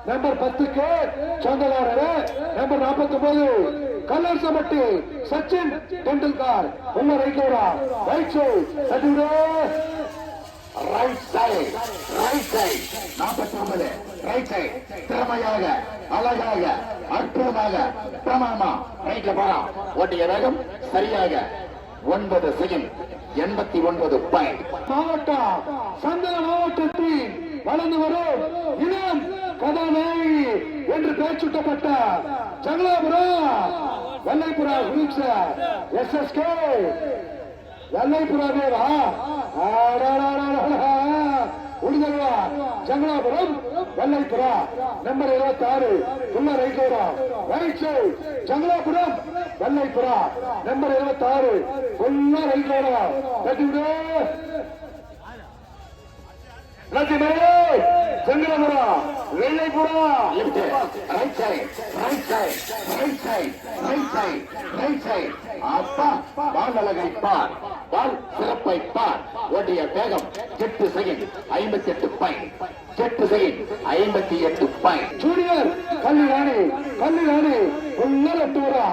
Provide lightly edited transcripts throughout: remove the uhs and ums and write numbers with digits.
Number 10க்கு சொந்தக்காரர் number 49 கல்லர்சமட்டி Sachin Tendulkar உள்ள ரைட்லோரா right side right side 49 right side திறமையாக அழகாக அற்புதமாக பிரமாமா ரைட்ல போறான் ஓட்டிய வேகம் சரியாக 9 செகண்ட் 89 பாயிண்ட். மாவட்டம் சந்தன மாவட்டத்தில் வளர்ந்து வரும் இளம் கதாநாயகி என்று பெயர் சூட்டப்பட்ட ஜங்கலாபுரம் வெள்ளைப்புறா குரூப்ஸ் எஸ்எஸ்கே வெள்ளைப்புறாவேவா உடுதல்வா ஜங்கலாபுரம் வெள்ளைப்புறா நம்பர் 26 உள்ள ரைட் ரைட் சைடு ஜங்கலாபுரம் வெள்ளைப்புறா நம்பர் 26 உள்ள ரைட் கட்டிவிடு ஜங்கலாபுரம் வெள்ளைப்புறா அப்பா பால் அழகை பார் பால் சிறப்பை பார் ஓட்டிய வேகம் 8 second 58 point 8 second 58 point. Junior கல்லிராணி உள்ளூரா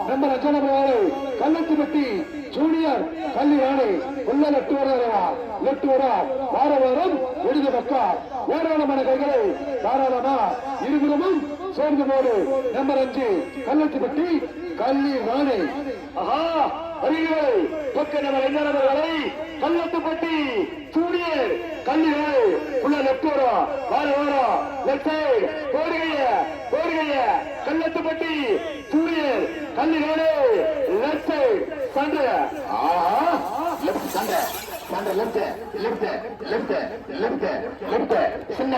நம்பர் 5 கள்ளத்துப்பட்டி ஜூனியர் கல்லிராணி உள்ளூரா வார வாரம் இடது பக்கம் ஏராளமான கைகளை தாராளமா இருபுறமும் சேர்ந்து போடு. நம்பர் 5 கள்ளத்துப்பட்டி கல்லிராணி பக்க நம்பர் 5 நபர்களை கள்ளத்துப்பட்டி ஜூனியர் கல்லிராணி உள்ள லெப்ட் வார வாரம் லெப்ட் சைடு போடுகைய கள்ளத்துப்பட்டி ஜூனியர் கல்லிராணி லெப்ட் சைடு சண்டை சின்ன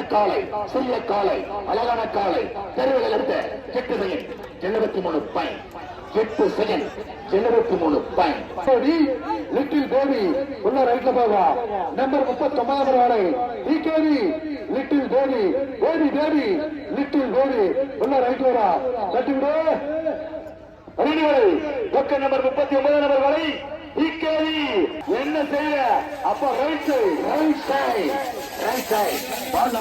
காலை அழகான காலை தெருவில் எடுத்த 8 second 73 point 8 second 73 point. Little baby உள்ள ரைட்ல போவா நம்பர் 39 வாழை டிகேவி லிட்டில் பேபி உள்ள ரைட்ல வரா கட்டிவிடு பக்க நம்பர் 39 நம்பர் வரை என்ன செய்ய அப்ப ரைட் சைடு பால்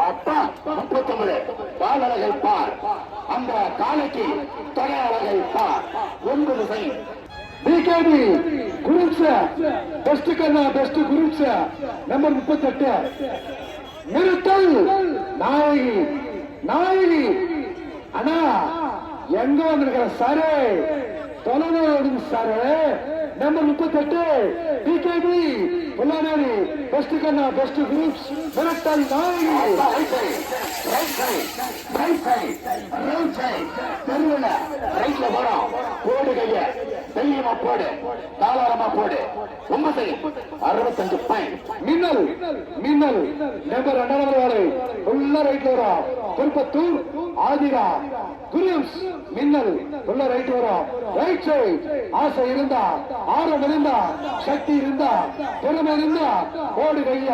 அப்பா 39 பால் அழகை பார் அந்த காலைக்கு தொகை அழகை பார் 9 சைடு பிகேபி குரூப்ஸ் பெஸ்ட் குரூப்ஸ் நம்பர் 38 நிறுத்தல் நாயகி அண்ணா எங்க வந்திருக்கிற சாரு தொலைநோடு சாரு நம்பர் 38 பிகேபி பொல்லானி பெஸ்ட் குரூப்ஸ் மிரட்டல் நாயகி தெருவில் ரைட்ல போறோம் போடு கைய தைரியமா போடு தாளாரமா போடு 65 பாயிண்ட். மின்னல் நம்பர் 2 வாழை உள்ள ரைட்ல வரும் திருப்பத்தூர் ஆதிரா குரூப்ஸ் மின்னல் உள்ள ரைட் வரும் ரைட் சைடு ஆசை இருந்தா ஆர்வம் இருந்தா சக்தி இருந்தா திறமை இருந்தா ஓடி கைய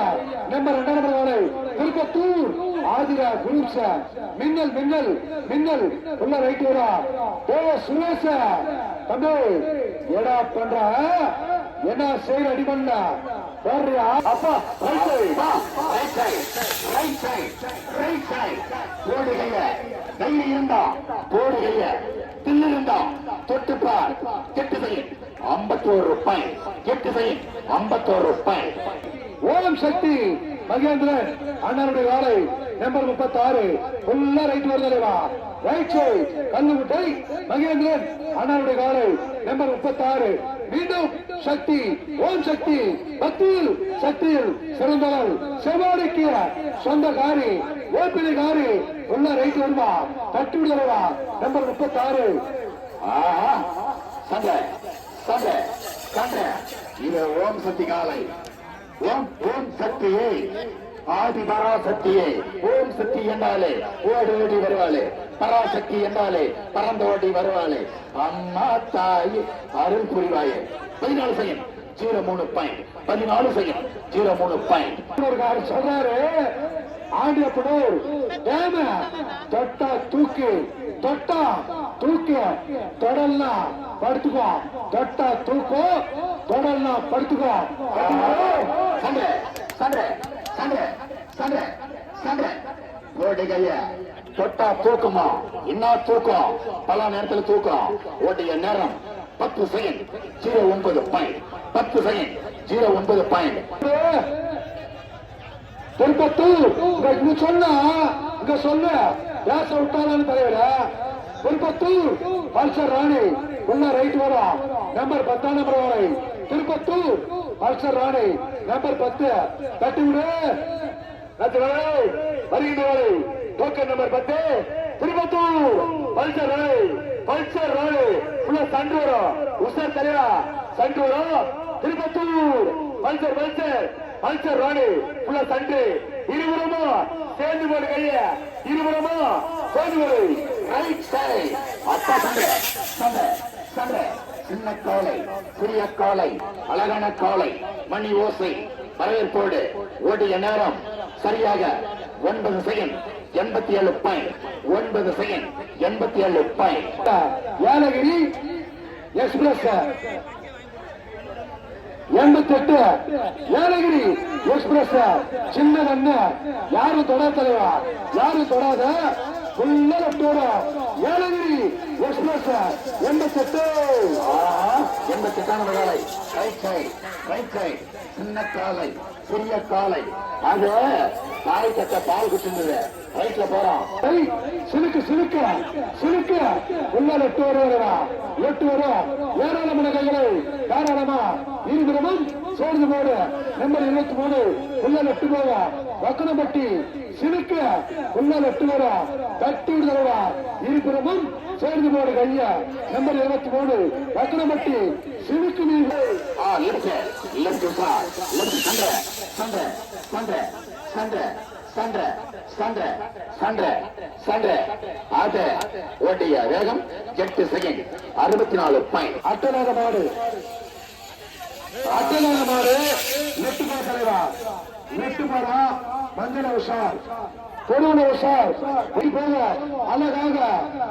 நம்பர் 2 வாழை திருப்பத்தூர் ஆதிரா குரூப்ஸ் மின்னல் உள்ள ரைட் வரும் சுரேஷ தம்பி எடா பண்ற என்ன செய்ய அடி பண்ண அப்பா ரைட் சைடு போடுகைய கையில் இருந்தா போடுகைய தில்லு இருந்தா தொட்டுப்பார் 8 செகண்ட் 51 பாயிண்ட் 8 செகண்ட் 51 பாயிண்ட். ஓம் சக்தி மகேந்திரன் அண்ணனுடைய வாழை நம்பர் 36 உள்ள ரைட் வருதலைவா ரைட் சைடு கல்லுமுட்டை மகேந்திரன் அண்ணனுடைய வாழை நம்பர் 36 மீண்டும் சக்தி ஓம் சக்தி சக்தியில் சிறந்தவள் செவாடிக்கு சொந்தக்காரி ஓபிலிகாரி உள்ள ரைட் வருவா தட்டி விடுவா நம்பர் 36 சண்டை இது ஓம் சக்தி காலை ஓம் சக்தியை ஆதி பராசக்தியே ஓம் சக்தி என்றாலே ஓடி வருவாளே பராசக்தி என்றாலே பறந்து ஓடி வருவாளே அம்மா தாய் அருள் புரிவாயே 14 செகண்ட் 03 பாயிண்ட் 14 செகண்ட் 03 பாயிண்ட். சொல்றாரு ஆண்டியப்பனூர் டேம தொட்டா தூக்கி தொடல்னா படுத்துக்கோ தொட்டா தூக்கோ தொடல்னா படுத்துக்கோ சண்டை சண்டை சண்டை ஓடுகைய தொட்டா தூக்குமா இன்னும் தூக்கம் பல நேரத்துல தூக்கம் ஓட்டிய நேரம் 10 second 09 point 10 second 09 point Tirupattur இங்க சொன்னா இங்க சொல்ல பேச விட்டாலும் தலைவர திருப்பத்தூர் பல்சர் ராணி உள்ள ரைட் வரும் நம்பர் 10 நம்பர் வரை திருப்பத்தூர் பல்சர் ராணி நம்பர் 10 தட்டி விடு வருகின்ற வரை டோக்கன் நம்பர் 10 திருப்பத்தூர் பல்சர் ராணி உள்ள சண்டு வரும் உஷார் தலைவா சண்டு வரும் திருப்பத்தூர் பல்சர் ராணி உள்ள சண்டு இருபுறமும் சேர்ந்து போடு கைய இருபுறமும் சேர்ந்து போடு ரைட் சைடு அப்பா சண்டை சண்டை சண்டை சின்ன காலை சிறிய காலை அழகான காலை மணி ஓசை வரவேற்போடு ஓடிய நேரம் சரியாக 9 second 87 point 9 second 87 point Yelagiri express 88 Yelagiri express சின்ன அண்ணன் யாரும் தொடாத தலைவா யாரும் தொடாத உள்ளோட ஏலகிரி எக்ஸ்பிரஸ் 88 88 காலை ரைட் சைடு சின்ன காலை சிறிய காலை அது தாய் கட்ட பால் குடிச்சிருந்தது ரைட்ல போறோம் சிலுக்கு சிலுக்க சிலுக்க உள்ள எட்டு வரும் ஏராளமான கைகளை தாராளமா இருபுறமும் சேர்ந்து போடு நம்பர் 23 உள்ள எட்டு போவா வக்கனப்பட்டி சிலுக்க உள்ள எட்டு வரும் தட்டி விடுதலவா இருபுறமும் சேர்ந்து போடு கையா நம்பர் 23 வக்கனப்பட்டி சிலுக்கு மீது ஓட்டிய வேகம் 8 செகண்ட் 64 பாயிண்ட் அட்டலாத மாடு நெட்டுமா தலைவா நெட்டுமாடா மஞ்சள் உஷார் பொருள் உஷார் போக அழகாக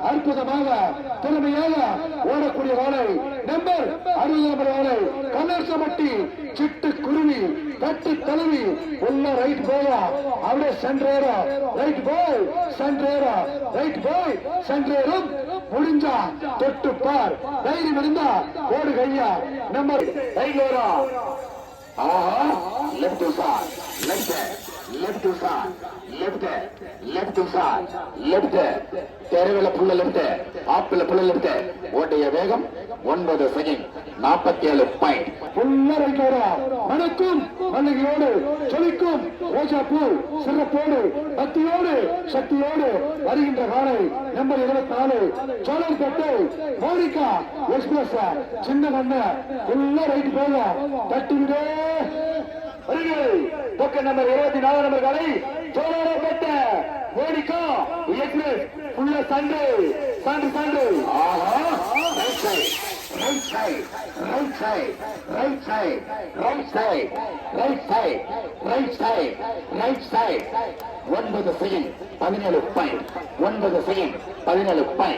அற்புதமாக திறமையாக ஓடக்கூடிய வாழை நம்பர் 60 நம்பர் வாழை கல்லர்சமட்டி சிட்டு குருவி கட்டு தழுவி உள்ள ரைட் போயா அப்படியே சென்றேரா ரைட் போய் சென்றேரா ரைட் போய் சென்றேரும் முடிஞ்சா தொட்டு பார் தைரியம் இருந்தா ஓடு கையா நம்பர் ரைட் வரும் left to side, left to side, left to side, left. தெருவில் புள்ள லெப்ட் ஆப்பிள் புள்ள லெப்ட் ஓட்டிய வேகம் 9 செகண்ட் 47 பாயிண்ட் புள்ள ரைட் வரும் மணக்கும் மல்லிகையோடு சொலிக்கும் ரோஜா பூ சிறப்போடு பக்தியோடு சக்தியோடு வருகின்ற காலை நம்பர் 24 சோழர்பேட்டை மோனிகா எக்ஸ்பிரஸ் சின்ன மண்ண புள்ள ரைட் போக தட்டிவிடே டோக்கன் நம்பர் 24 நம்பர் காலை சோழர்பேட்டை மோனிகா எக்ஸ்பிரஸ் புள்ள சண்டு right side, right side. 9 second 17 point 9 second 17 point